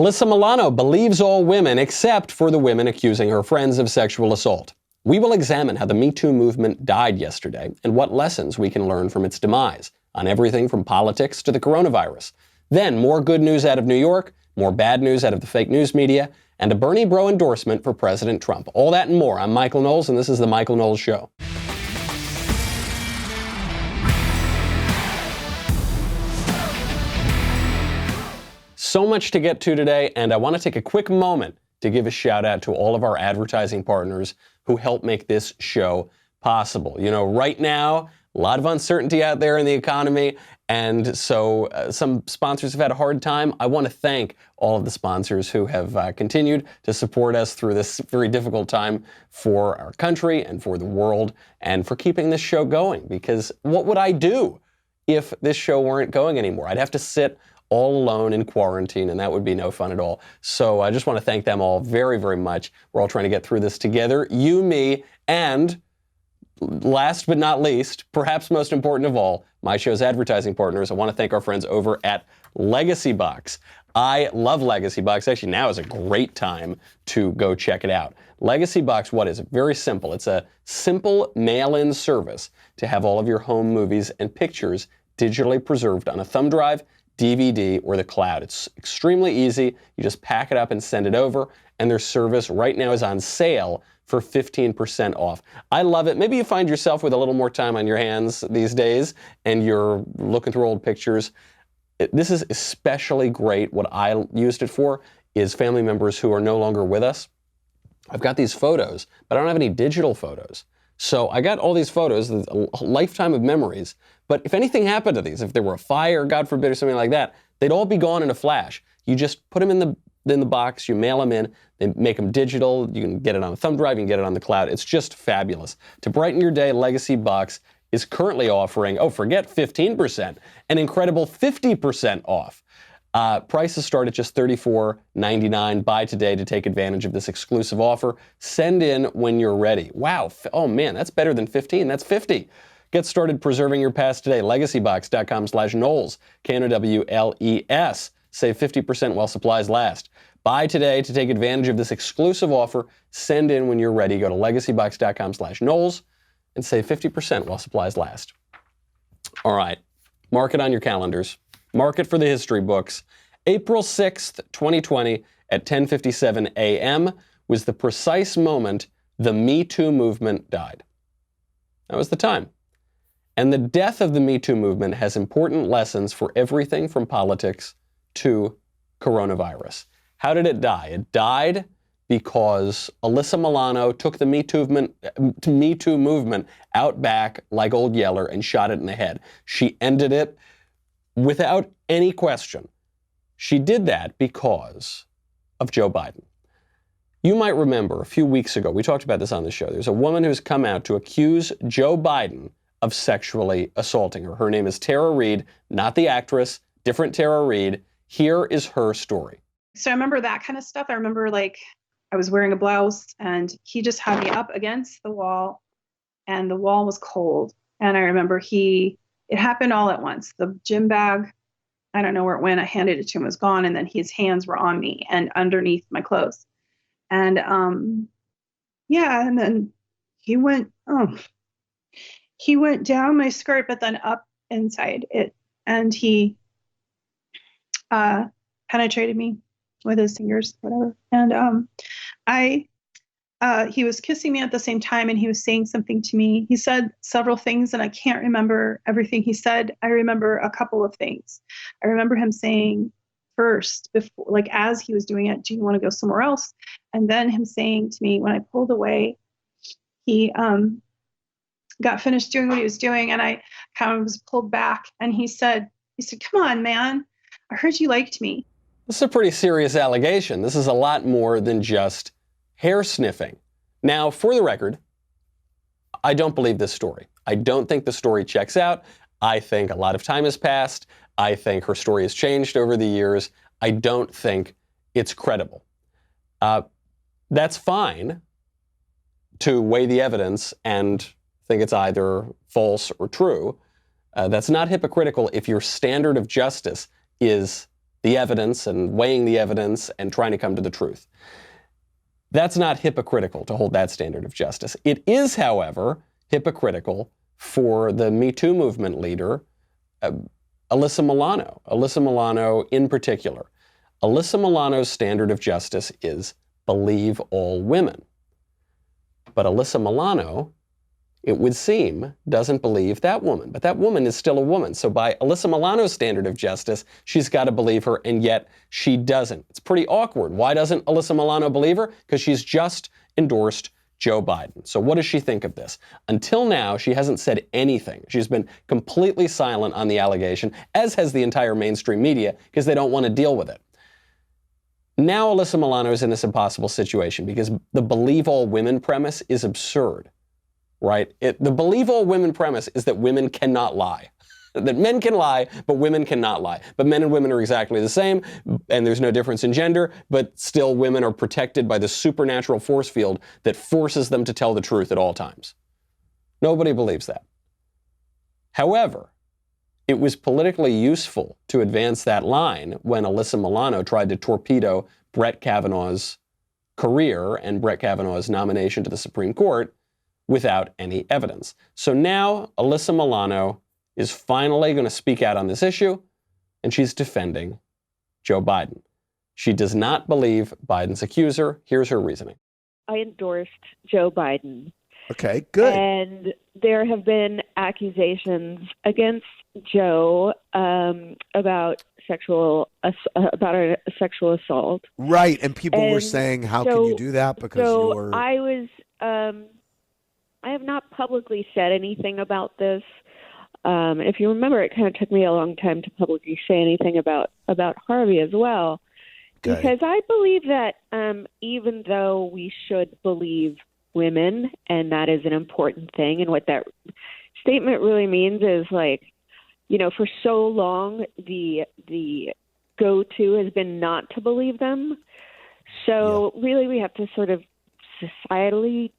Alyssa Milano believes all women except for the women accusing her friends of sexual assault. We will examine how the Me Too movement died yesterday and what lessons we can learn from its demise on everything from politics to the coronavirus. Then more good news out of New York, more bad news out of the fake news media, and a Bernie bro endorsement for President Trump. All that and more. I'm Michael Knowles, and this is The Michael Knowles Show. So much to get to today, and I want to take a quick moment to give a shout out to all of our advertising partners who help make this show possible. You know, right now, a lot of uncertainty out there in the economy, and so some sponsors have had a hard time. I want to thank all of the sponsors who have continued to support us through this very difficult time for our country and for the world, and for keeping this show going, because what would I do if this show weren't going anymore? I'd have to sit all alone in quarantine, and that would be no fun at all. So I just want to thank them all very, very much. We're all trying to get through this together, you, me, and last but not least, perhaps most important of all, my show's advertising partners. I want to thank our friends over at Legacy Box. I love Legacy Box. Actually, now is a great time to go check it out. Legacy Box, what is it? Very simple. It's a simple mail-in service to have all of your home movies and pictures digitally preserved on a thumb drive, DVD, or the cloud. It's extremely easy. You just pack it up and send it over, and their service right now is on sale for 15% off. I love it. Maybe you find yourself with a little more time on your hands these days, and you're looking through old pictures. This is especially great. What I used it for is family members who are no longer with us. I've got these photos, but I don't have any digital photos. So I got all these photos, a lifetime of memories, but if anything happened to these, if there were a fire, God forbid, or something like that, they'd all be gone in a flash. You just put them in the box, you mail them in, they make them digital, you can get it on a thumb drive, you can get it on the cloud. It's just fabulous. To brighten your day, Legacy Box is currently offering, forget 15%, an incredible 50% off. Prices start at just $34.99. Buy today to take advantage of this exclusive offer. Send in when you're ready. Wow. Oh man, that's better than 15. That's 50. Get started preserving your past today. Legacybox.com/Knowles. Knowles. Save 50% while supplies last. Buy today to take advantage of this exclusive offer. Send in when you're ready. Go to legacybox.com/Knowles and save 50% while supplies last. All right. Mark it on your calendars. Mark it for the history books. April 6th, 2020 at 10:57 a.m. was the precise moment the Me Too movement died. That was the time. And the death of the Me Too movement has important lessons for everything from politics to coronavirus. How did it die? It died because Alyssa Milano took the Me Too movement out back like Old Yeller and shot it in the head. She ended it without any question. She did that because of Joe Biden. You might remember a few weeks ago, we talked about this on the show. There's a woman who's come out to accuse Joe Biden of sexually assaulting her. Her name is Tara Reid, not the actress, different Tara Reid. Here is her story. So I remember that kind of stuff. I remember I was wearing a blouse and he just had me up against the wall and the wall was cold. And I remember it happened all at once. The gym bag, I don't know where it went. I handed it to him, it was gone. And then his hands were on me and underneath my clothes. And and then he went down my skirt, but then up inside it. And he penetrated me with his fingers, whatever. And he was kissing me at the same time, and he was saying something to me. He said several things, and I can't remember everything he said. I remember a couple of things. I remember him saying first, before, as he was doing it, do you want to go somewhere else? And then him saying to me, when I pulled away, he got finished doing what he was doing, and I kind of was pulled back. And he said, come on, man, I heard you liked me. This is a pretty serious allegation. This is a lot more than just hair sniffing. Now, for the record, I don't believe this story. I don't think the story checks out. I think a lot of time has passed. I think her story has changed over the years. I don't think it's credible. That's fine to weigh the evidence and think it's either false or true. That's not hypocritical if your standard of justice is the evidence and weighing the evidence and trying to come to the truth. That's not hypocritical to hold that standard of justice. It is, however, hypocritical for the Me Too movement leader, Alyssa Milano. Alyssa Milano in particular. Alyssa Milano's standard of justice is believe all women. But Alyssa Milano, it would seem, doesn't believe that woman. But that woman is still a woman. So by Alyssa Milano's standard of justice, she's got to believe her, and yet she doesn't. It's pretty awkward. Why doesn't Alyssa Milano believe her? Because she's just endorsed Joe Biden. So what does she think of this? Until now, she hasn't said anything. She's been completely silent on the allegation, as has the entire mainstream media, because they don't want to deal with it. Now Alyssa Milano is in this impossible situation because the believe all women premise is absurd, right? The believe all women premise is that women cannot lie. That men can lie, but women cannot lie. But men and women are exactly the same, and there's no difference in gender, but still women are protected by the supernatural force field that forces them to tell the truth at all times. Nobody believes that. However, it was politically useful to advance that line when Alyssa Milano tried to torpedo Brett Kavanaugh's career and Brett Kavanaugh's nomination to the Supreme Court without any evidence. So now Alyssa Milano is finally going to speak out on this issue, and she's defending Joe Biden. She does not believe Biden's accuser. Here's her reasoning. I endorsed Joe Biden. Okay, good. And there have been accusations against Joe about a sexual assault. Right, and people were saying, how can you do that? Because you're... I have not publicly said anything about this. If you remember, it kind of took me a long time to publicly say anything about Harvey as well. Okay. Because I believe that even though we should believe women, and that is an important thing, and what that statement really means is, like, you know, for so long the go-to has been not to believe them. So really we have to sort of societally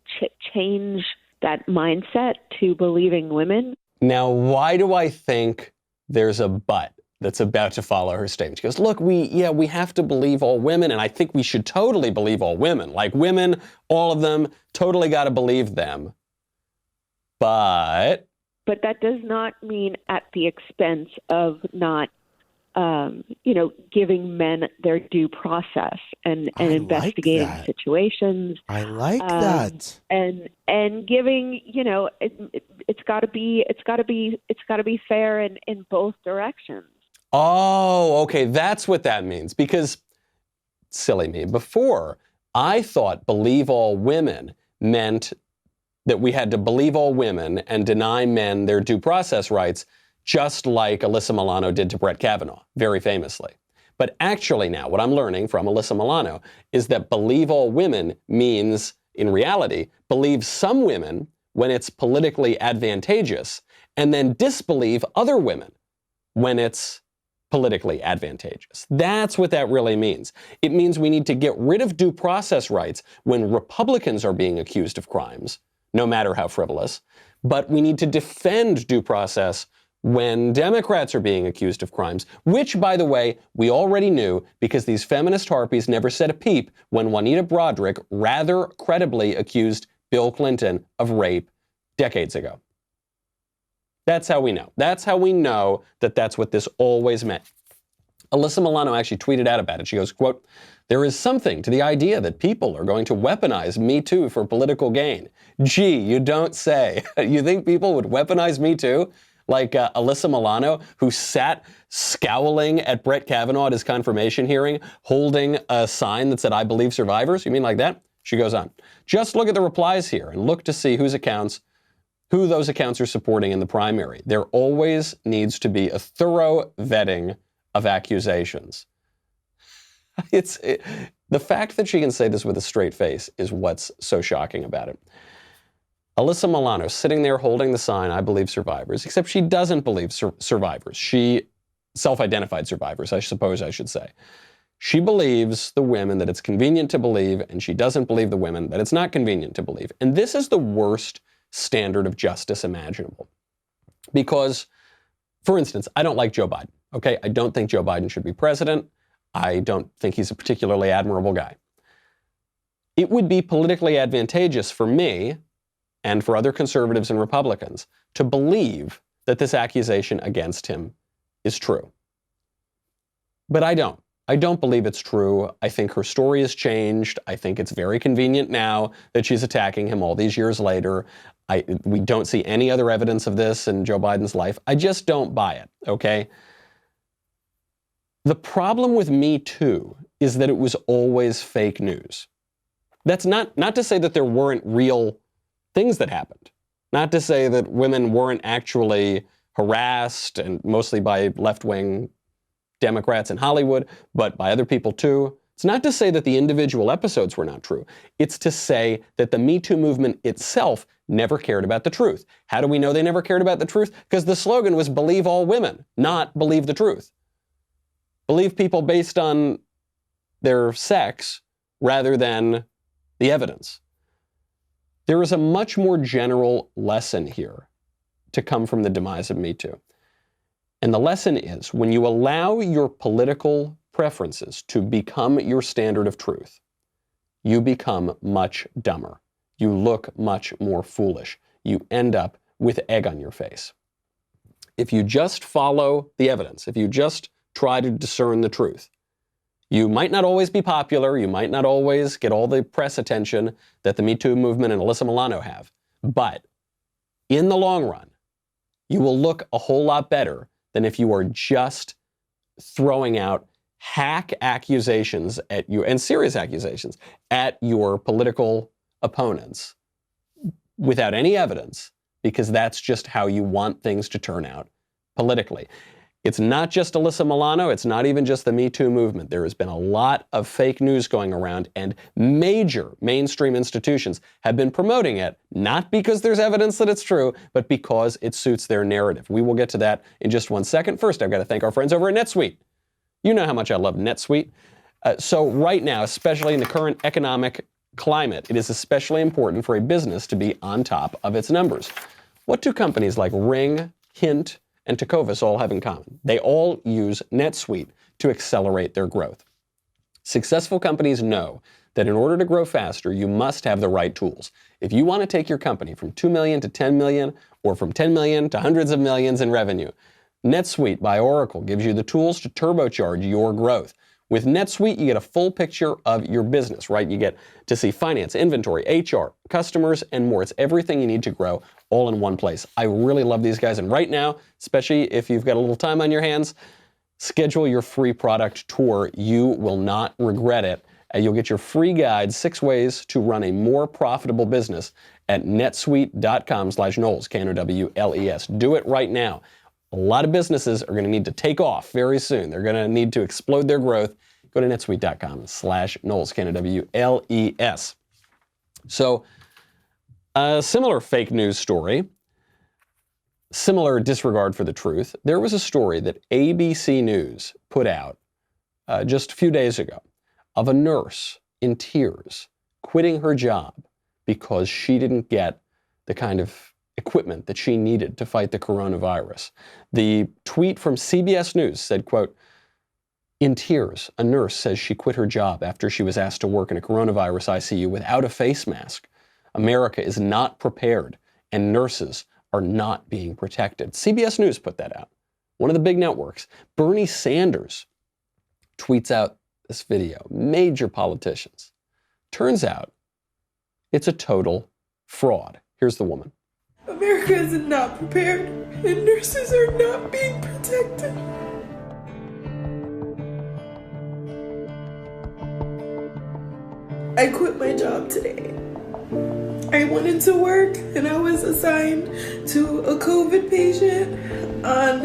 change that mindset to believing women. Now, why do I think there's a but that's about to follow her statement? She goes, look, we have to believe all women, and I think we should totally believe all women. Like, women, all of them, totally got to believe them. But that does not mean at the expense of not, giving men their due process and investigating situations. I like that. And giving, it's got to be fair in both directions. Oh, okay, that's what that means. Because, silly me, before I thought believe all women meant that we had to believe all women and deny men their due process rights, just like Alyssa Milano did to Brett Kavanaugh, very famously. But actually now, what I'm learning from Alyssa Milano is that believe all women means, in reality, believe some women when it's politically advantageous, and then disbelieve other women when it's politically advantageous. That's what that really means. It means we need to get rid of due process rights when Republicans are being accused of crimes, no matter how frivolous, but we need to defend due process when Democrats are being accused of crimes, which, by the way, we already knew because these feminist harpies never said a peep when Juanita Broderick rather credibly accused Bill Clinton of rape decades ago. That's how we know. That's how we know that that's what this always meant. Alyssa Milano actually tweeted out about it. She goes, quote, "There is something to the idea that people are going to weaponize Me Too for political gain. Gee, you don't say. You think people would weaponize Me Too? Like Alyssa Milano, who sat scowling at Brett Kavanaugh at his confirmation hearing, holding a sign that said, 'I believe survivors'? You mean like that?" She goes on. "Just look at the replies here and look to see who those accounts are supporting in the primary. There always needs to be a thorough vetting of accusations." The fact that she can say this with a straight face is what's so shocking about it. Alyssa Milano sitting there holding the sign, "I believe survivors," except she doesn't believe survivors. She self-identified survivors, I suppose I should say. She believes the women that it's convenient to believe, and she doesn't believe the women that it's not convenient to believe. And this is the worst standard of justice imaginable. Because, for instance, I don't like Joe Biden. Okay, I don't think Joe Biden should be president. I don't think he's a particularly admirable guy. It would be politically advantageous for me and for other conservatives and Republicans to believe that this accusation against him is true. But I don't. I don't believe it's true. I think her story has changed. I think it's very convenient now that she's attacking him all these years later. We don't see any other evidence of this in Joe Biden's life. I just don't buy it, okay? The problem with Me Too is that it was always fake news. That's not to say that there weren't real things that happened. Not to say that women weren't actually harassed, and mostly by left-wing Democrats in Hollywood, but by other people too. It's not to say that the individual episodes were not true. It's to say that the Me Too movement itself never cared about the truth. How do we know they never cared about the truth? Because the slogan was believe all women, not believe the truth. Believe people based on their sex rather than the evidence. There is a much more general lesson here to come from the demise of Me Too. And the lesson is, when you allow your political preferences to become your standard of truth, you become much dumber. You look much more foolish. You end up with egg on your face. If you just follow the evidence, if you just try to discern the truth, you might not always be popular, you might not always get all the press attention that the Me Too movement and Alyssa Milano have, but in the long run, you will look a whole lot better than if you are just throwing out hack accusations at you, and serious accusations, at your political opponents without any evidence, because that's just how you want things to turn out politically. It's not just Alyssa Milano, it's not even just the Me Too movement. There has been a lot of fake news going around, and major mainstream institutions have been promoting it, not because there's evidence that it's true, but because it suits their narrative. We will get to that in just 1 second. First, I've got to thank our friends over at NetSuite. You know how much I love NetSuite. So right now, especially in the current economic climate, it is especially important for a business to be on top of its numbers. What do companies like Ring, Hint, and Tecovas all have in common? They all use NetSuite to accelerate their growth. Successful companies know that in order to grow faster, you must have the right tools. If you want to take your company from 2 million to 10 million, or from 10 million to hundreds of millions in revenue, NetSuite by Oracle gives you the tools to turbocharge your growth. With NetSuite, you get a full picture of your business, right? You get to see finance, inventory, HR, customers, and more. It's everything you need to grow all in one place. I really love these guys. And right now, especially if you've got a little time on your hands, schedule your free product tour. You will not regret it. You'll get your free guide, 6 ways to run a more profitable business, at netsuite.com/Knowles, Knowles. Do it right now. A lot of businesses are going to need to take off very soon. They're going to need to explode their growth. Go to netsuite.com/Knowles, Knowles. So a similar fake news story, similar disregard for the truth. There was a story that ABC News put out just a few days ago of a nurse in tears quitting her job because she didn't get the kind of equipment that she needed to fight the coronavirus. The tweet from CBS News said, quote, "In tears, a nurse says she quit her job after she was asked to work in a coronavirus ICU without a face mask. America is not prepared, and nurses are not being protected." CBS News put that out. One of the big networks. Bernie Sanders tweets out this video. Major politicians. Turns out it's a total fraud. Here's the woman. America is not prepared, and nurses are not being protected. I quit my job today. I went into work and I was assigned to a COVID patient on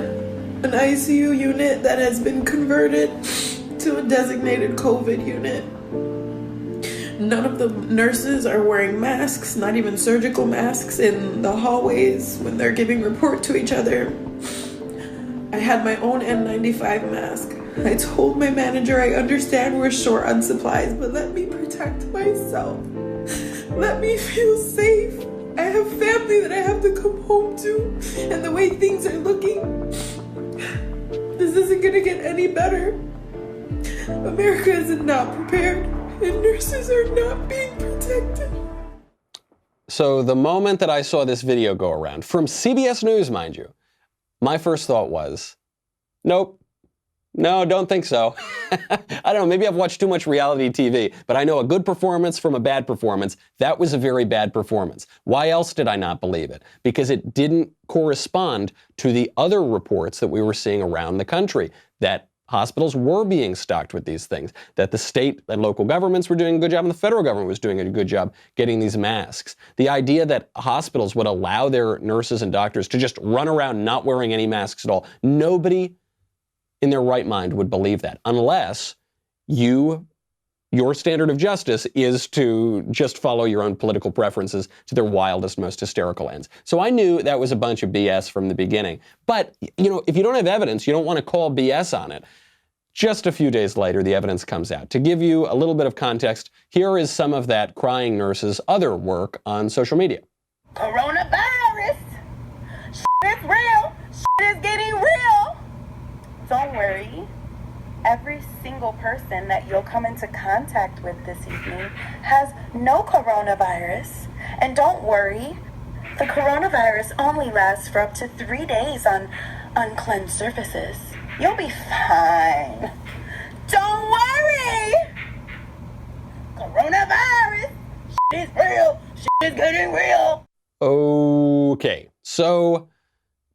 an ICU unit that has been converted to a designated COVID unit. None of the nurses are wearing masks, not even surgical masks, in the hallways when they're giving report to each other. I had my own N95 mask. I told my manager, I understand we're short on supplies, but let me protect myself. Let me feel safe. I have family that I have to come home to, and the way things are looking, This isn't gonna get any better. America is not prepared, and nurses are not being protected. So the moment that I saw this video go around, from CBS News, mind you, my first thought was, nope. No, don't think so. I don't know, maybe I've watched too much reality TV, but I know a good performance from a bad performance. That was a very bad performance. Why else did I not believe it? Because it didn't correspond to the other reports that we were seeing around the country, that hospitals were being stocked with these things, that the state and local governments were doing a good job and the federal government was doing a good job getting these masks. The idea that hospitals would allow their nurses and doctors to just run around not wearing any masks at all, nobody in their right mind would believe that, unless your standard of justice is to just follow your own political preferences to their wildest, most hysterical ends. So I knew that was a bunch of BS from the beginning. But, if you don't have evidence, you don't want to call BS on it. Just a few days later, the evidence comes out. To give you a little bit of context, here is some of that crying nurse's other work on social media. Coronavirus! Shit is real! Shit is getting real! Don't worry. Every single person that you'll come into contact with this evening has no coronavirus. And don't worry, the coronavirus only lasts for up to 3 days on uncleansed surfaces. You'll be fine. Don't worry! Coronavirus! Shit is real! Shit is getting real! Okay, so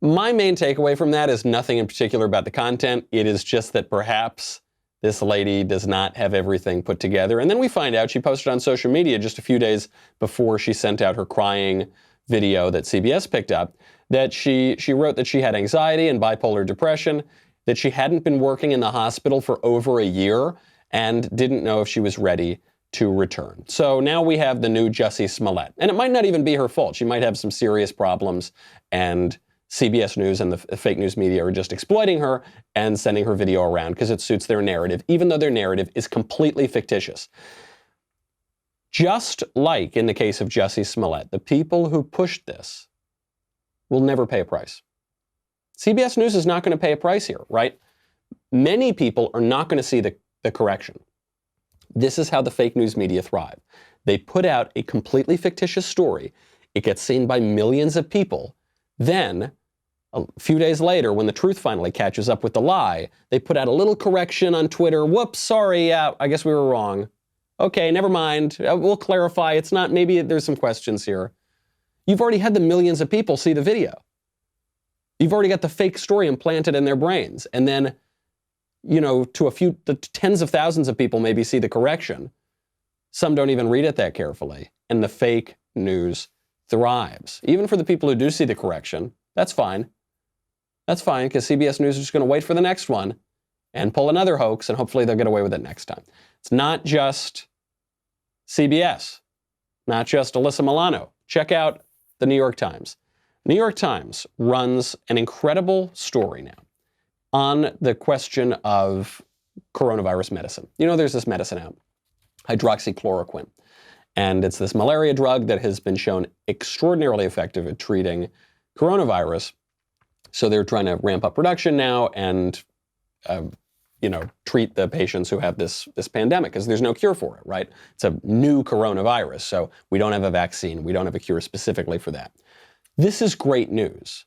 my main takeaway from that is nothing in particular about the content. It is just that perhaps this lady does not have everything put together. And then we find out she posted on social media just a few days before she sent out her crying video that CBS picked up, that she wrote that she had anxiety and bipolar depression, that she hadn't been working in the hospital for over a year and didn't know if she was ready to return. So now we have the new Jussie Smollett. And it might not even be her fault. She might have some serious problems, and CBS News and the fake news media are just exploiting her and sending her video around because it suits their narrative, even though their narrative is completely fictitious. Just like in the case of Jussie Smollett, the people who pushed this will never pay a price. CBS News is not going to pay a price here, right? Many people are not going to see the correction. This is how the fake news media thrive. They put out a completely fictitious story. It gets seen by millions of people. Then, a few days later, when the truth finally catches up with the lie, they put out a little correction on Twitter. Whoops, sorry, I guess we were wrong. Okay, never mind. We'll clarify. It's not, maybe there's some questions here. You've already had the millions of people see the video. You've already got the fake story implanted in their brains. And then, the tens of thousands of people maybe see the correction. Some don't even read it that carefully. And the fake news thrives. Even for the people who do see the correction, that's fine. That's fine, because CBS News is just going to wait for the next one and pull another hoax, and hopefully they'll get away with it next time. It's not just CBS, not just Alyssa Milano. Check out the New York Times. New York Times runs an incredible story now on the question of coronavirus medicine. There's this medicine out, hydroxychloroquine. And it's this malaria drug that has been shown extraordinarily effective at treating coronavirus. So they're trying to ramp up production now and, treat the patients who have this pandemic, because there's no cure for it, right? It's a new coronavirus. So we don't have a vaccine. We don't have a cure specifically for that. This is great news.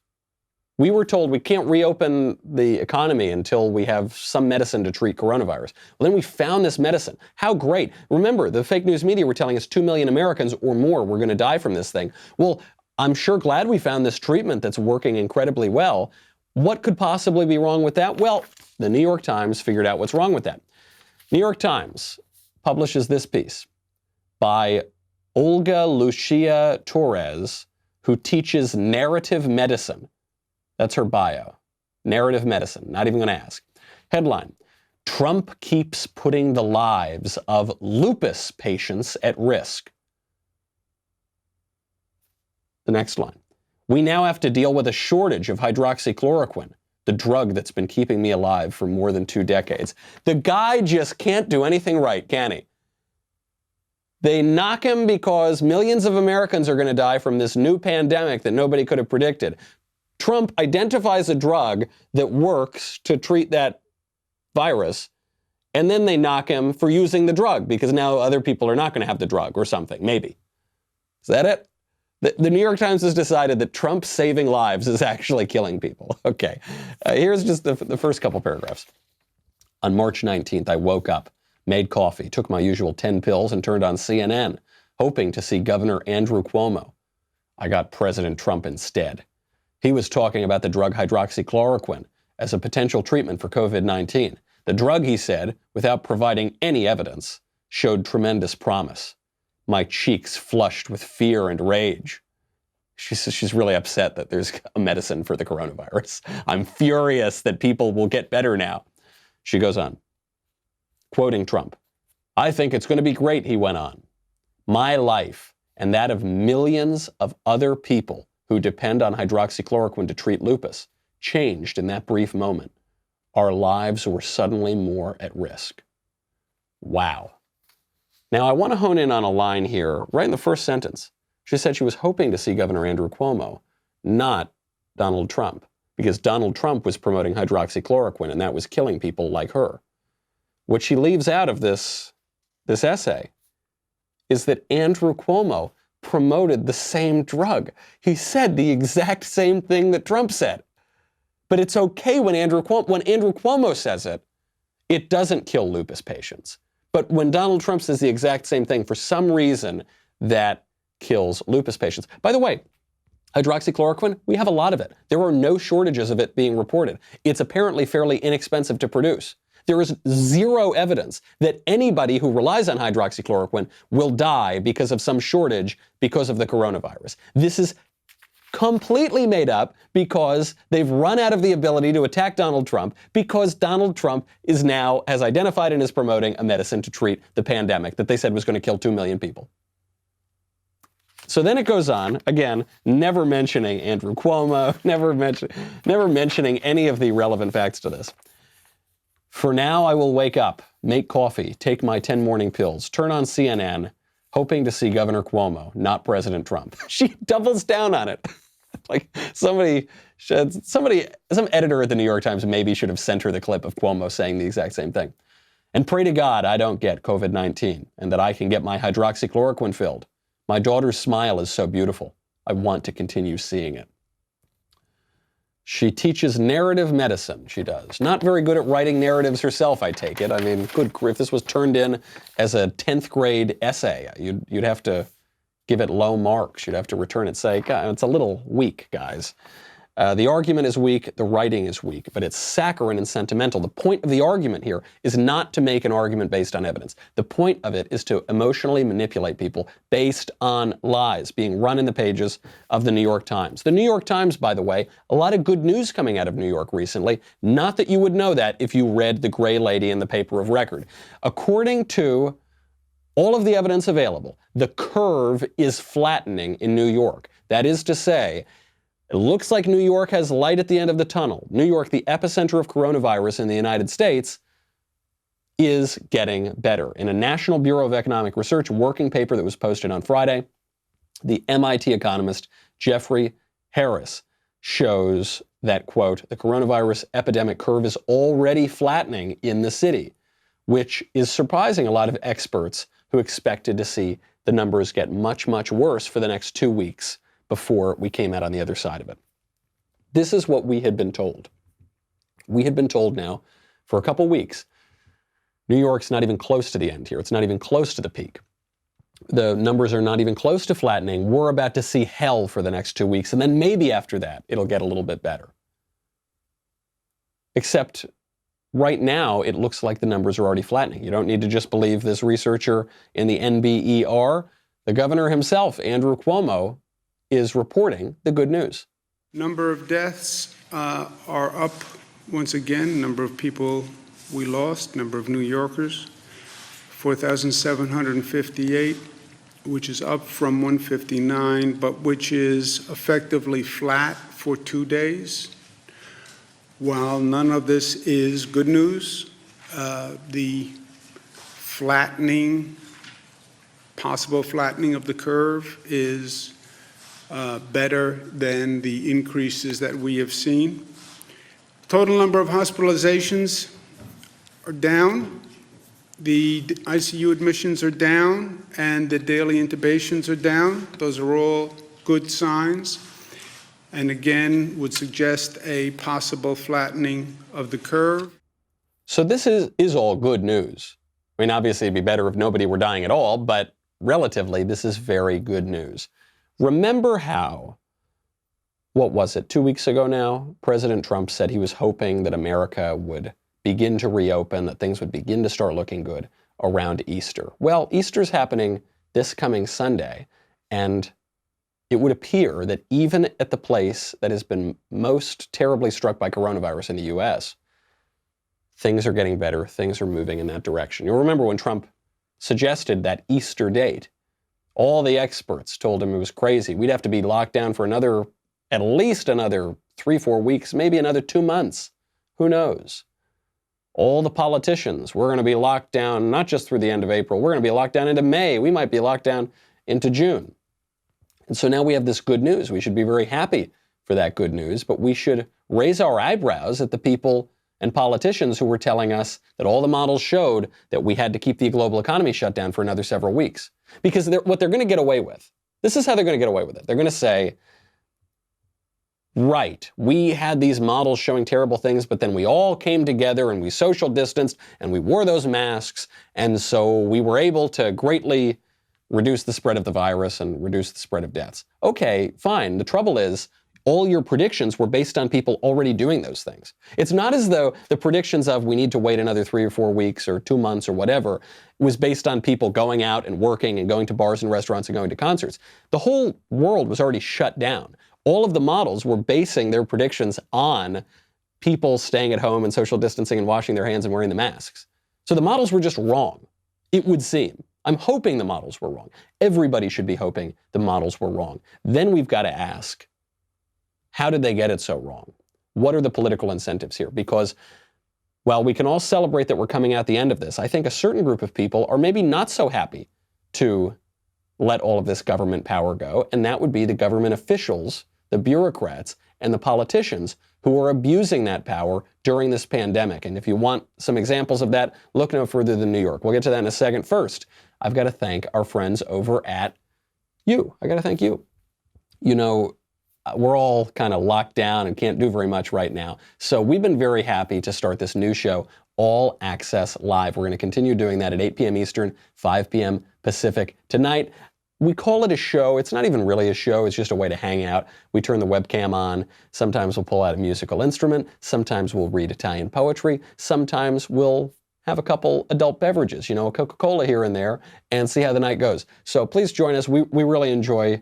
We were told we can't reopen the economy until we have some medicine to treat coronavirus. Well, then we found this medicine. How great. Remember, the fake news media were telling us 2 million Americans or more were going to die from this thing. Well, I'm sure glad we found this treatment that's working incredibly well. What could possibly be wrong with that? Well, the New York Times figured out what's wrong with that. New York Times publishes this piece by Olga Lucia Torres, who teaches narrative medicine. That's her bio. Narrative medicine. Not even going to ask. Headline: Trump keeps putting the lives of lupus patients at risk. The next line: we now have to deal with a shortage of hydroxychloroquine, the drug that's been keeping me alive for more than 2 decades. The guy just can't do anything right, can he? They knock him because millions of Americans are going to die from this new pandemic that nobody could have predicted. Trump identifies a drug that works to treat that virus, and then they knock him for using the drug because now other people are not going to have the drug or something, maybe. Is that it? The New York Times has decided that Trump saving lives is actually killing people. Okay, here's just the first couple paragraphs. On March 19th, I woke up, made coffee, took my usual 10 pills, and turned on CNN, hoping to see Governor Andrew Cuomo. I got President Trump instead. He was talking about the drug hydroxychloroquine as a potential treatment for COVID-19. The drug, he said, without providing any evidence, showed tremendous promise. My cheeks flushed with fear and rage. She's really upset that there's a medicine for the coronavirus. I'm furious that people will get better now. She goes on, quoting Trump, I think it's going to be great, he went on. My life and that of millions of other people who depend on hydroxychloroquine to treat lupus changed in that brief moment. Our lives were suddenly more at risk. Wow. Now, I want to hone in on a line here, right in the first sentence. She said she was hoping to see Governor Andrew Cuomo, not Donald Trump, because Donald Trump was promoting hydroxychloroquine, and that was killing people like her. What she leaves out of this essay is that Andrew Cuomo promoted the same drug. He said the exact same thing that Trump said. But it's okay when Andrew Cuomo says it, it doesn't kill lupus patients. But when Donald Trump says the exact same thing, for some reason, that kills lupus patients. By the way, hydroxychloroquine, we have a lot of it. There are no shortages of it being reported. It's apparently fairly inexpensive to produce. There is zero evidence that anybody who relies on hydroxychloroquine will die because of some shortage because of the coronavirus. This is completely made up because they've run out of the ability to attack Donald Trump because Donald Trump is now, has identified and is promoting a medicine to treat the pandemic that they said was going to kill 2 million people. So then it goes on, again, never mentioning Andrew Cuomo, never mentioning any of the relevant facts to this. For now, I will wake up, make coffee, take my 10 morning pills, turn on CNN, hoping to see Governor Cuomo, not President Trump. She doubles down on it. Like some editor at the New York Times maybe should have sent her the clip of Cuomo saying the exact same thing. And pray to God I don't get COVID-19 and that I can get my hydroxychloroquine filled. My daughter's smile is so beautiful. I want to continue seeing it. She teaches narrative medicine, she does. Not very good at writing narratives herself, I take it. I mean, if this was turned in as a 10th grade essay, you'd have to give it low marks. You'd have to return it, say, God, it's a little weak, guys. The argument is weak, the writing is weak, but it's saccharine and sentimental. The point of the argument here is not to make an argument based on evidence. The point of it is to emotionally manipulate people based on lies being run in the pages of the New York Times. The New York Times, by the way, a lot of good news coming out of New York recently. Not that you would know that if you read The Gray Lady in the paper of record. According to all of the evidence available, the curve is flattening in New York. That is to say, it looks like New York has light at the end of the tunnel. New York, the epicenter of coronavirus in the United States, is getting better. In a National Bureau of Economic Research working paper that was posted on Friday, the MIT economist Jeffrey Harris shows that, quote, the coronavirus epidemic curve is already flattening in the city, which is surprising a lot of experts who expected to see the numbers get much, much worse for the next 2 weeks before we came out on the other side of it. This is what we had been told. We had been told now for a couple weeks, New York's not even close to the end here. It's not even close to the peak. The numbers are not even close to flattening. We're about to see hell for the next 2 weeks, and then maybe after that, it'll get a little bit better. Except right now, it looks like the numbers are already flattening. You don't need to just believe this researcher in the NBER. The governor himself, Andrew Cuomo, is reporting the good news. Number of deaths are up once again. Number of people we lost, number of New Yorkers, 4,758, which is up from 159, but which is effectively flat for 2 days. While none of this is good news, the possible flattening of the curve is better than the increases that we have seen. Total number of hospitalizations are down. The ICU admissions are down, and the daily intubations are down. Those are all good signs, and again, would suggest a possible flattening of the curve. So this is all good news. I mean, obviously, it'd be better if nobody were dying at all, but relatively, this is very good news. Remember how, what was it, 2 weeks ago now, President Trump said he was hoping that America would begin to reopen, that things would begin to start looking good around Easter. Well, Easter's happening this coming Sunday, and it would appear that even at the place that has been most terribly struck by coronavirus in the U.S., things are getting better, things are moving in that direction. You'll remember when Trump suggested that Easter date, all the experts told him it was crazy. We'd have to be locked down for at least another 3-4 weeks, maybe another 2 months. Who knows? All the politicians, we're going to be locked down not just through the end of April, we're going to be locked down into May. We might be locked down into June. And so now we have this good news. We should be very happy for that good news, but we should raise our eyebrows at the people and politicians who were telling us that all the models showed that we had to keep the global economy shut down for another several weeks. Because what they're going to get away with, this is how they're going to get away with it. They're going to say, right, we had these models showing terrible things, but then we all came together and we social distanced and we wore those masks, and so we were able to greatly reduce the spread of the virus and reduce the spread of deaths. Okay, fine. The trouble is, all your predictions were based on people already doing those things. It's not as though the predictions of we need to wait another 3 or 4 weeks or 2 months or whatever was based on people going out and working and going to bars and restaurants and going to concerts. The whole world was already shut down. All of the models were basing their predictions on people staying at home and social distancing and washing their hands and wearing the masks. So the models were just wrong, it would seem. I'm hoping the models were wrong. Everybody should be hoping the models were wrong. Then we've got to ask, how did they get it so wrong? What are the political incentives here? Because while we can all celebrate that we're coming out the end of this, I think a certain group of people are maybe not so happy to let all of this government power go, and that would be the government officials, the bureaucrats, and the politicians who are abusing that power during this pandemic. And if you want some examples of that, look no further than New York. We'll get to that in a second. First, I've got to thank our friends over at you. I got to thank you. You know, we're all kind of locked down and can't do very much right now. So we've been very happy to start this new show, All Access Live. We're going to continue doing that at 8 p.m. Eastern, 5 p.m. Pacific tonight. We call it a show. It's not even really a show. It's just a way to hang out. We turn the webcam on. Sometimes we'll pull out a musical instrument. Sometimes we'll read Italian poetry. Sometimes we'll have a couple adult beverages, you know, a Coca-Cola here and there, and see how the night goes. So please join us. We really enjoy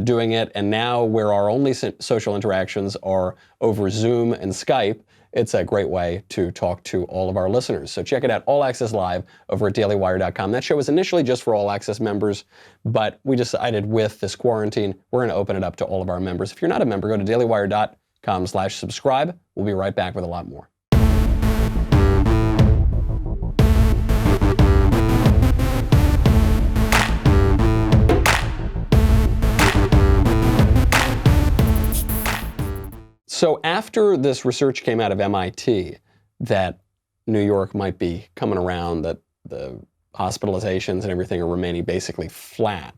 doing it. And now where our only social interactions are over Zoom and Skype, it's a great way to talk to all of our listeners. So check it out, All Access Live, over at dailywire.com. That show was initially just for All Access members, but we decided with this quarantine, we're going to open it up to all of our members. If you're not a member, go to dailywire.com/subscribe. We'll be right back with a lot more. So after this research came out of MIT that New York might be coming around, that the hospitalizations and everything are remaining basically flat,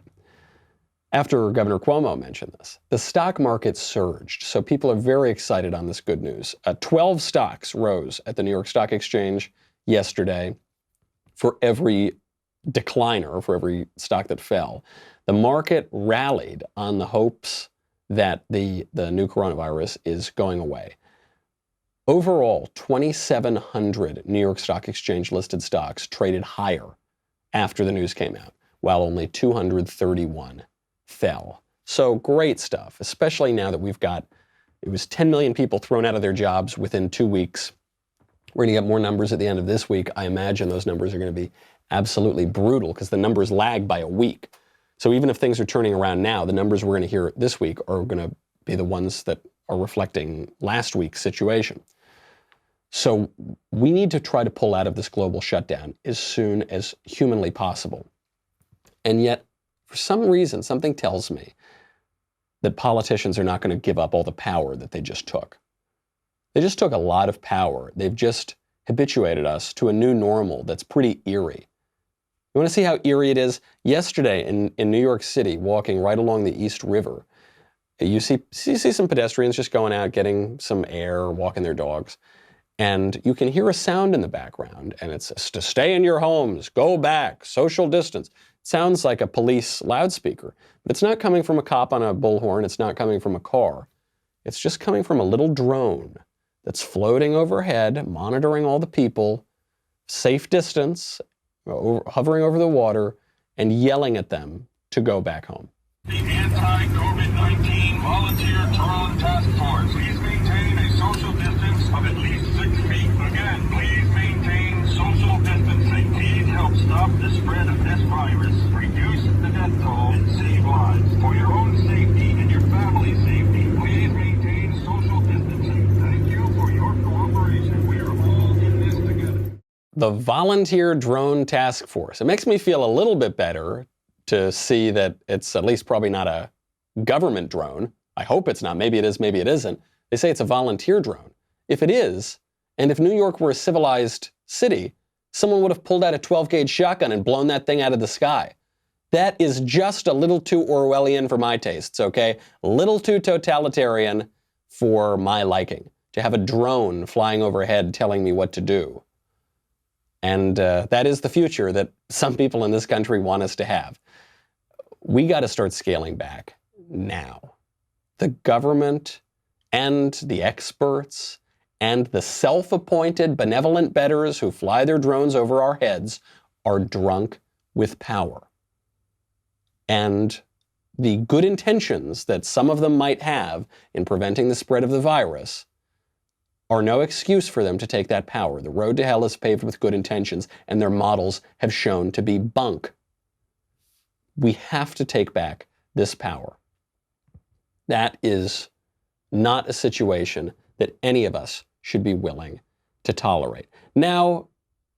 after Governor Cuomo mentioned this, the stock market surged. So people are very excited on this good news. 12 stocks rose at the New York Stock Exchange yesterday. For every decliner, for every stock that fell, the market rallied on the hopes that the new coronavirus is going away. Overall, 2,700 New York Stock Exchange listed stocks traded higher after the news came out, while only 231 fell. So great stuff, especially now that it was 10 million people thrown out of their jobs within 2 weeks. We're going to get more numbers at the end of this week. I imagine those numbers are going to be absolutely brutal because the numbers lag by a week. So even if things are turning around now, the numbers we're going to hear this week are going to be the ones that are reflecting last week's situation. So we need to try to pull out of this global shutdown as soon as humanly possible. And yet, for some reason, something tells me that politicians are not going to give up all the power that they just took. They just took a lot of power. They've just habituated us to a new normal that's pretty eerie. You want to see how eerie it is? Yesterday in New York City, walking right along the East River, you see some pedestrians just going out, getting some air, walking their dogs. And you can hear a sound in the background, and it's to stay in your homes, go back, social distance. It sounds like a police loudspeaker, but it's not coming from a cop on a bullhorn. It's not coming from a car. It's just coming from a little drone that's floating overhead, monitoring all the people, safe distance, hovering over the water, and yelling at them to go back home. The anti-COVID-19 volunteer drone task force. Please maintain a social distance of at least 6 feet. Again, please maintain social distancing. Please help stop the spread of this virus. Reduce the death toll and save lives. For your own safety and your family's safety, please maintain social distancing. Thank you for your cooperation. We are all in this together. The volunteer drone task force. It makes me feel a little bit better to see that it's at least probably not a government drone. I hope it's not. Maybe it is, maybe it isn't. They say it's a volunteer drone. If it is, and if New York were a civilized city, someone would have pulled out a 12-gauge shotgun and blown that thing out of the sky. That is just a little too Orwellian for my tastes, okay? A little too totalitarian for my liking, to have a drone flying overhead telling me what to do. And that is the future that some people in this country want us to have. We got to start scaling back now. The government and the experts and the self-appointed benevolent betters who fly their drones over our heads are drunk with power. And the good intentions that some of them might have in preventing the spread of the virus are no excuse for them to take that power. The road to hell is paved with good intentions, and their models have shown to be bunk. We have to take back this power. That is not a situation that any of us should be willing to tolerate. Now,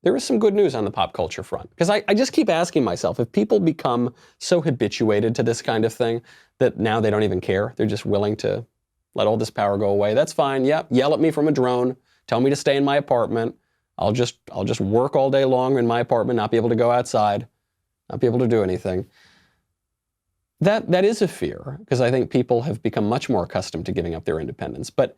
there is some good news on the pop culture front, because I just keep asking myself, if people become so habituated to this kind of thing that now they don't even care, they're just willing to let all this power go away, that's fine. Yep, yell at me from a drone, tell me to stay in my apartment. I'll just work all day long in my apartment, not be able to go outside, not be able to do anything. That is a fear, because I think people have become much more accustomed to giving up their independence. But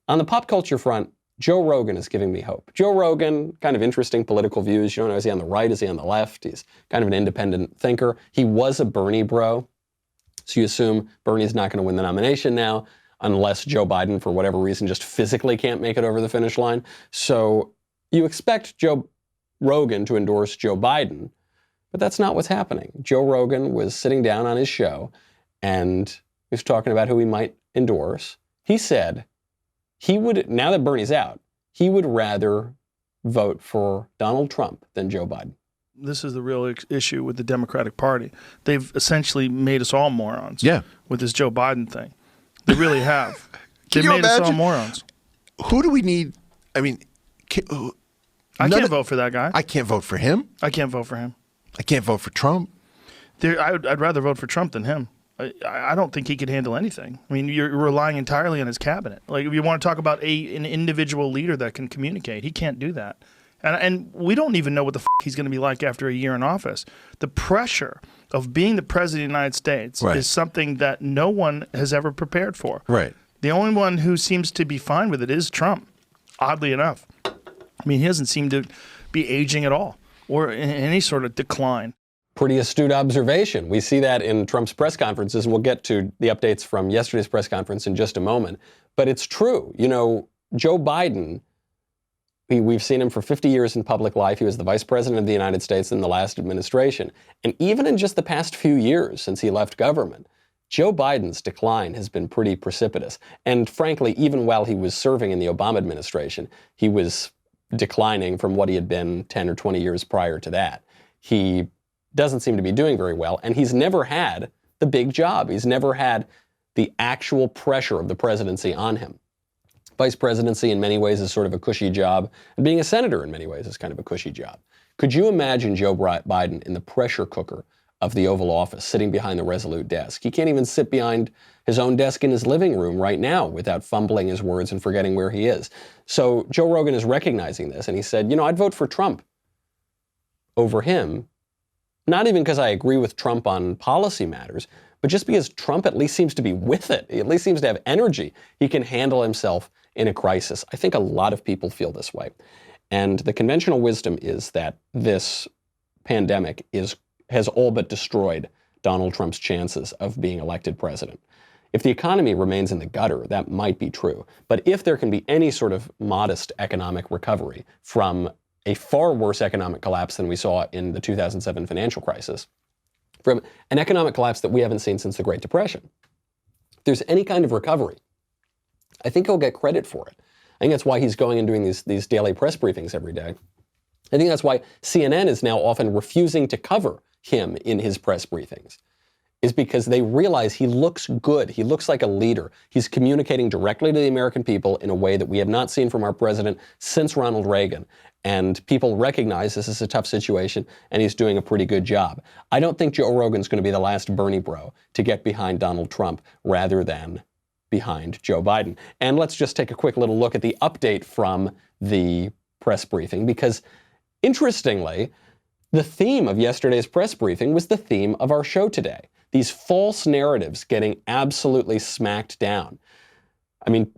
on the pop culture front, Joe Rogan is giving me hope. Joe Rogan, kind of interesting political views. You don't know, is he on the right? Is he on the left? He's kind of an independent thinker. He was a Bernie bro. So you assume Bernie's not going to win the nomination now, unless Joe Biden, for whatever reason, just physically can't make it over the finish line. So you expect Joe Rogan to endorse Joe Biden, but that's not what's happening. Joe Rogan was sitting down on his show, and he was talking about who he might endorse. He said he would, now that Bernie's out, he would rather vote for Donald Trump than Joe Biden. This is the real issue with the Democratic Party. They've essentially made us all morons with this Joe Biden thing. They really have. They made us all morons. Who do we need? I mean, I can't vote for that guy. I can't vote for him. I can't vote for him. I can't vote for Trump. I'd rather vote for Trump than him. I don't think he could handle anything. I mean, you're relying entirely on his cabinet. Like, if you want to talk about an individual leader that can communicate, he can't do that. And we don't even know what the he's going to be like after a year in office. The pressure of being the president of the United States is something that no one has ever prepared for. Right. The only one who seems to be fine with it is Trump, oddly enough. I mean, he doesn't seem to be aging at all or in any sort of decline. Pretty astute observation. We see that in Trump's press conferences. We'll get to the updates from yesterday's press conference in just a moment. But it's true. You know, Joe Biden, we've seen him for 50 years in public life. He was the vice president of the United States in the last administration. And even in just the past few years since he left government, Joe Biden's decline has been pretty precipitous. And frankly, even while he was serving in the Obama administration, he was declining from what he had been 10 or 20 years prior to that. He doesn't seem to be doing very well, and he's never had the big job. He's never had the actual pressure of the presidency on him. Vice presidency in many ways is sort of a cushy job, and being a senator in many ways is kind of a cushy job. Could you imagine Joe Biden in the pressure cooker of the Oval Office, sitting behind the Resolute desk. He can't even sit behind his own desk in his living room right now without fumbling his words and forgetting where he is. So Joe Rogan is recognizing this, and he said, I'd vote for Trump over him, not even because I agree with Trump on policy matters, but just because Trump at least seems to be with it. He at least seems to have energy. He can handle himself in a crisis. I think a lot of people feel this way. And the conventional wisdom is that this pandemic has all but destroyed Donald Trump's chances of being elected president. If the economy remains in the gutter, that might be true. But if there can be any sort of modest economic recovery from a far worse economic collapse than we saw in the 2007 financial crisis, from an economic collapse that we haven't seen since the Great Depression, if there's any kind of recovery, I think he'll get credit for it. I think that's why he's going and doing these daily press briefings every day. I think that's why CNN is now often refusing to cover him in his press briefings, is because they realize he looks good. He looks like a leader. He's communicating directly to the American people in a way that we have not seen from our president since Ronald Reagan. And people recognize this is a tough situation, and he's doing a pretty good job. I don't think Joe Rogan's going to be the last Bernie bro to get behind Donald Trump rather than behind Joe Biden. And let's just take a quick little look at the update from the press briefing, because interestingly, the theme of yesterday's press briefing was the theme of our show today. These false narratives getting absolutely smacked down. I mean,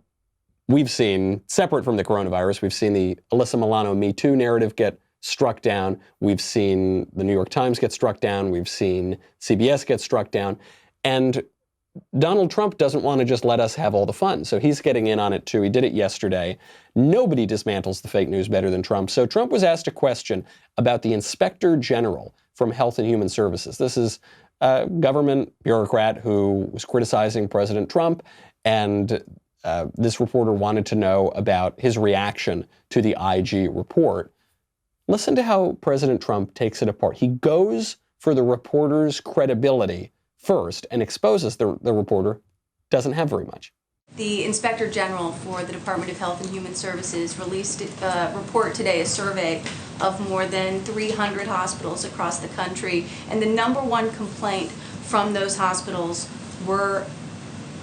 we've seen, separate from the coronavirus, we've seen the Alyssa Milano Me Too narrative get struck down. We've seen the New York Times get struck down. We've seen CBS get struck down. And Donald Trump doesn't want to just let us have all the fun. So he's getting in on it too. He did it yesterday. Nobody dismantles the fake news better than Trump. So Trump was asked a question about the Inspector General from Health and Human Services. This is a government bureaucrat who was criticizing President Trump, and this reporter wanted to know about his reaction to the IG report. Listen to how President Trump takes it apart. He goes for the reporter's credibility first and exposes the reporter doesn't have very much. The Inspector General for the Department of Health and Human Services released a report today, a survey of more than 300 hospitals across the country. And the number one complaint from those hospitals were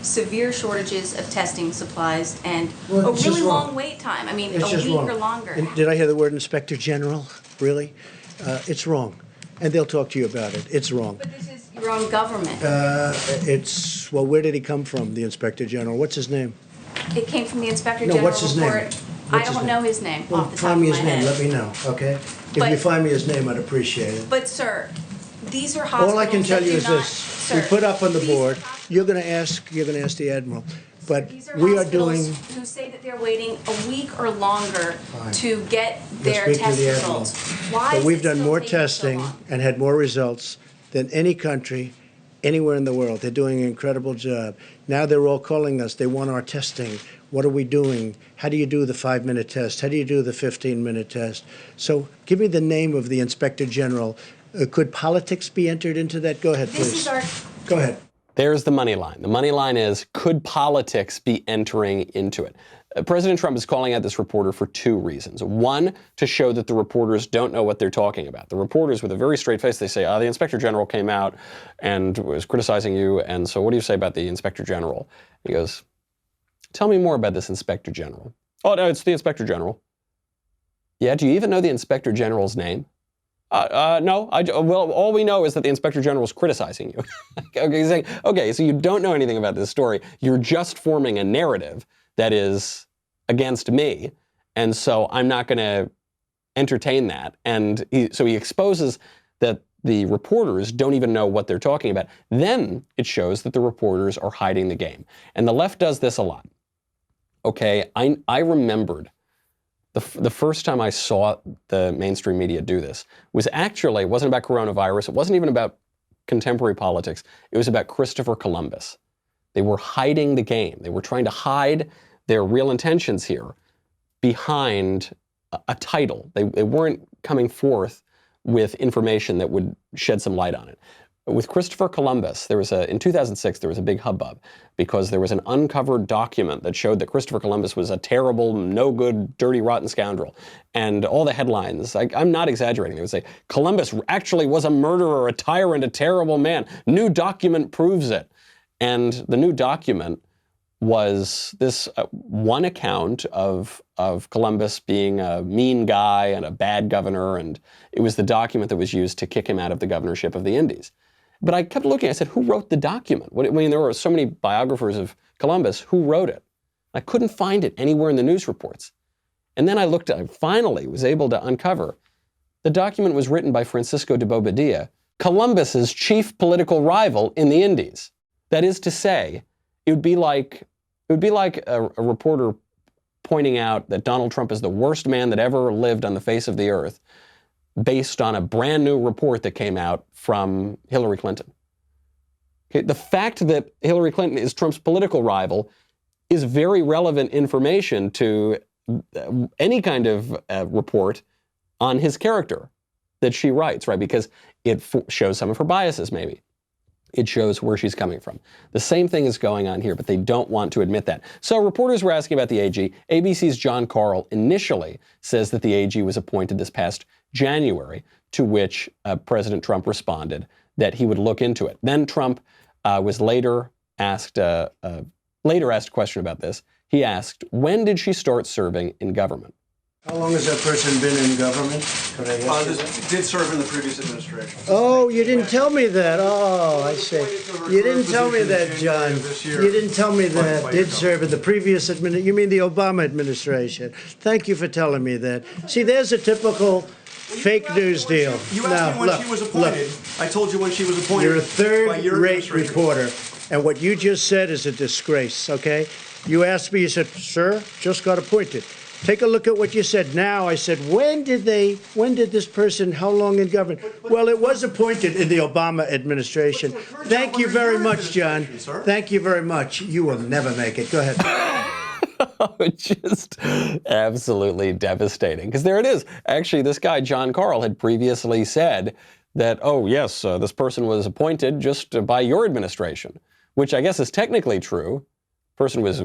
severe shortages of testing supplies and a really long wait time. I mean, a week or longer. And did I hear the word Inspector General? Really? It's wrong. And they'll talk to you about it. It's wrong. But this is your own government. Well, where did he come from, the Inspector General? What's his name? It came from the Inspector General what's his report. name? I don't know his name off the top Find me of his my name. head. Let me know, okay? If But- you find me his name, I'd appreciate it. But sir, these are hospitals. All I can tell that you do is not- this: sir, we put up on the these board. hospitals- You're going to ask the Admiral, but These are we are hospitals doing. who say that they're waiting a week or longer Fine. to get You'll their speak to test the Admiral. results. Why But is we've it done still more taking so testing long? and had more results than any country anywhere in the world. They're doing an incredible job. Now they're all calling us. They want our testing. What are we doing? How do you do the 5-minute test? How do you do the 15-minute test? So give me the name of the Inspector General. Could politics be entered into that? Go ahead, This please. is our Go ahead. There's the money line. The money line is, could politics be entering into it? President Trump is calling out this reporter for two reasons. One, to show that the reporters don't know what they're talking about. The reporters, with a very straight face, they say, the Inspector General came out and was criticizing you, and so what do you say about the Inspector General? He goes, tell me more about this Inspector General. Oh, no, it's the Inspector General. Yeah, do you even know the Inspector General's name? No, well, all we know is that the Inspector General is criticizing you. Okay, he's saying, okay, so you don't know anything about this story. You're just forming a narrative that is against me, and so I'm not going to entertain that. And so he exposes that the reporters don't even know what they're talking about. Then it shows that the reporters are hiding the game. And the left does this a lot. Okay, I remembered the first time I saw the mainstream media do this was actually, it wasn't about coronavirus. It wasn't even about contemporary politics. It was about Christopher Columbus. They were hiding the game. They were trying to hide their real intentions here behind a title. They weren't coming forth with information that would shed some light on it. with Christopher Columbus, in 2006, there was a big hubbub because there was an uncovered document that showed that Christopher Columbus was a terrible, no good, dirty, rotten scoundrel. And all the headlines, I'm not exaggerating, they would say, Columbus actually was a murderer, a tyrant, a terrible man. New document proves it. And the new document was this one account of Columbus being a mean guy and a bad governor, and it was the document that was used to kick him out of the governorship of the Indies. But I kept looking, I said, who wrote the document? I mean, there were so many biographers of Columbus, who wrote it? I couldn't find it anywhere in the news reports. And then I finally was able to uncover the document was written by Francisco de Bobadilla, Columbus's chief political rival in the Indies. That is to say, it would be like a reporter pointing out that Donald Trump is the worst man that ever lived on the face of the earth, based on a brand new report that came out from Hillary Clinton. Okay, the fact that Hillary Clinton is Trump's political rival is very relevant information to any kind of report on his character that she writes, right? Because it shows some of her biases, maybe. It shows where she's coming from. The same thing is going on here, but they don't want to admit that. So reporters were asking about the AG. ABC's John Karl initially says that the AG was appointed this past January, to which President Trump responded that he would look into it. Then Trump was later asked a question about this. He asked, when did she start serving in government? How long has that person been in government? Could I ask you that? Did serve in the previous administration. Oh, you didn't tell me that. Oh, I see. You didn't tell me that, John. You didn't tell me that. Did serve in the previous administration. You mean the Obama administration. Thank you for telling me that. See, there's a typical fake news deal. You asked me when she was appointed. I told you when she was appointed. You're a third-rate reporter, and what you just said is a disgrace, okay? You asked me, you said, sir, just got appointed. Take a look at what you said now. I said, when did this person, how long in government? Well, it was appointed in the Obama administration. Thank you very much, John. Thank you very much. You will never make it. Go ahead. Just absolutely devastating. Because there it is. Actually, this guy, John Karl, had previously said that, oh, yes, this person was appointed just by your administration, which I guess is technically true. Person was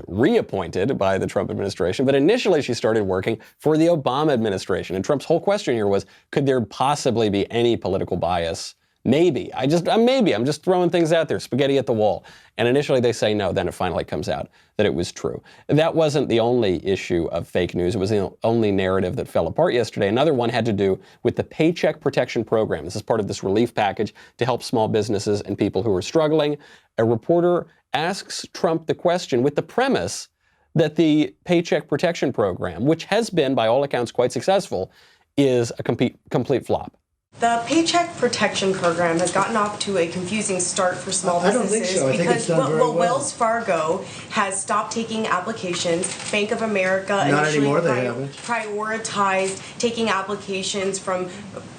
reappointed by the Trump administration, but initially she started working for the Obama administration. And Trump's whole question here was, could there possibly be any political bias? Maybe. I'm just throwing things out there, spaghetti at the wall. And initially they say no, then it finally comes out that it was true. That wasn't the only issue of fake news. It was the only narrative that fell apart yesterday. Another one had to do with the Paycheck Protection Program. This is part of this relief package to help small businesses and people who are struggling. A reporter asks Trump the question with the premise that the Paycheck Protection Program, which has been, by all accounts, quite successful, is a complete flop. The Paycheck Protection Program has gotten off to a confusing start for small businesses. I don't think so. I think it's done very well. Wells Fargo has stopped taking applications. Bank of America initially prioritized taking applications from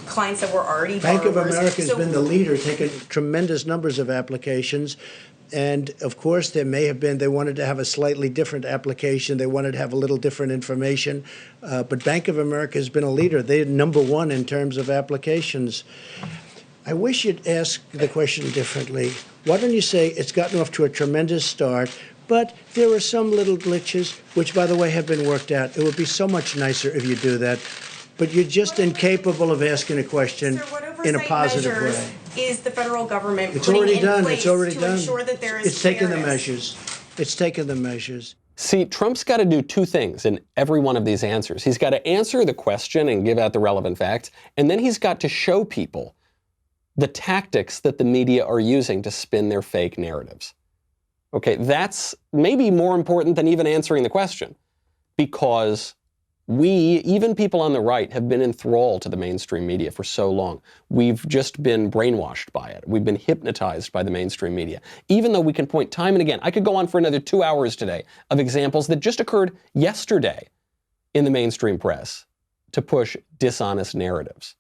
clients that were already Bank of America has been the leader, taking tremendous numbers of applications. And of course, they wanted to have a slightly different application. They wanted to have a little different information. But Bank of America has been a leader. They're number one in terms of applications. I wish you'd ask the question differently. Why don't you say it's gotten off to a tremendous start, but there are some little glitches, which, by the way, have been worked out. It would be so much nicer if you do that. But you're just incapable of asking a question in a positive way. Is the federal government putting in place to ensure that there is It's taken the measures. It's taken the measures. See, Trump's got to do two things in every one of these answers. He's got to answer the question and give out the relevant facts, and then he's got to show people the tactics that the media are using to spin their fake narratives. Okay, that's maybe more important than even answering the question, because even people on the right, have been enthralled to the mainstream media for so long. We've just been brainwashed by it. We've been hypnotized by the mainstream media. Even though we can point time and again, I could go on for another 2 hours today of examples that just occurred yesterday in the mainstream press to push dishonest narratives.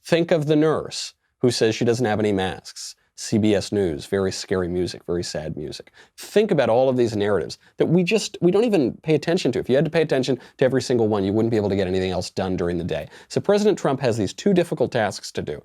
Think of the nurse who says she doesn't have any masks. CBS News, very scary music, very sad music. Think about all of these narratives that we don't even pay attention to. If you had to pay attention to every single one, you wouldn't be able to get anything else done during the day. So President Trump has these two difficult tasks to do.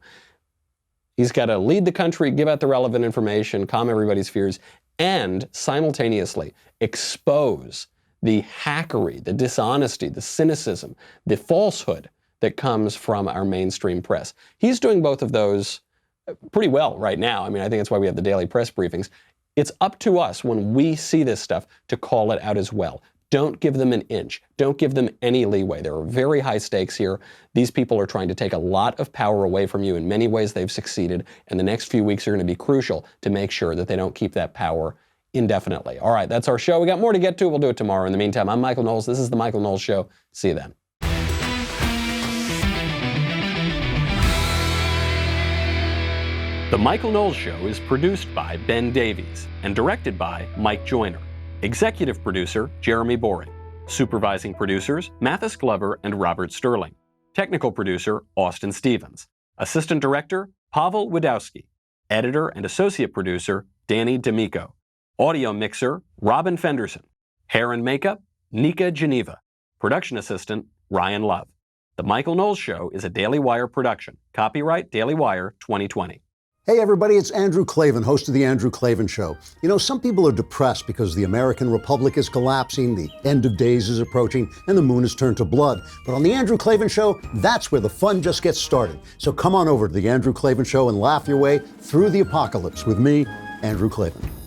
He's got to lead the country, give out the relevant information, calm everybody's fears, and simultaneously expose the hackery, the dishonesty, the cynicism, the falsehood that comes from our mainstream press. He's doing both of those pretty well right now. I mean, I think that's why we have the daily press briefings. It's up to us when we see this stuff to call it out as well. Don't give them an inch. Don't give them any leeway. There are very high stakes here. These people are trying to take a lot of power away from you. In many ways, they've succeeded. And the next few weeks are going to be crucial to make sure that they don't keep that power indefinitely. All right, that's our show. We got more to get to. We'll do it tomorrow. In the meantime, I'm Michael Knowles. This is The Michael Knowles Show. See you then. The Michael Knowles Show is produced by Ben Davies and directed by Mike Joyner. Executive producer, Jeremy Boring. Supervising producers, Mathis Glover and Robert Sterling. Technical producer, Austin Stevens. Assistant director, Pavel Wadowski. Editor and associate producer, Danny D'Amico. Audio mixer, Robin Fenderson. Hair and makeup, Nika Geneva. Production assistant, Ryan Love. The Michael Knowles Show is a Daily Wire production. Copyright Daily Wire 2020. Hey everybody, it's Andrew Klavan, host of The Andrew Klavan Show. You know, some people are depressed because the American Republic is collapsing, the end of days is approaching, and the moon has turned to blood. But on The Andrew Klavan Show, that's where the fun just gets started. So come on over to The Andrew Klavan Show and laugh your way through the apocalypse with me, Andrew Klavan.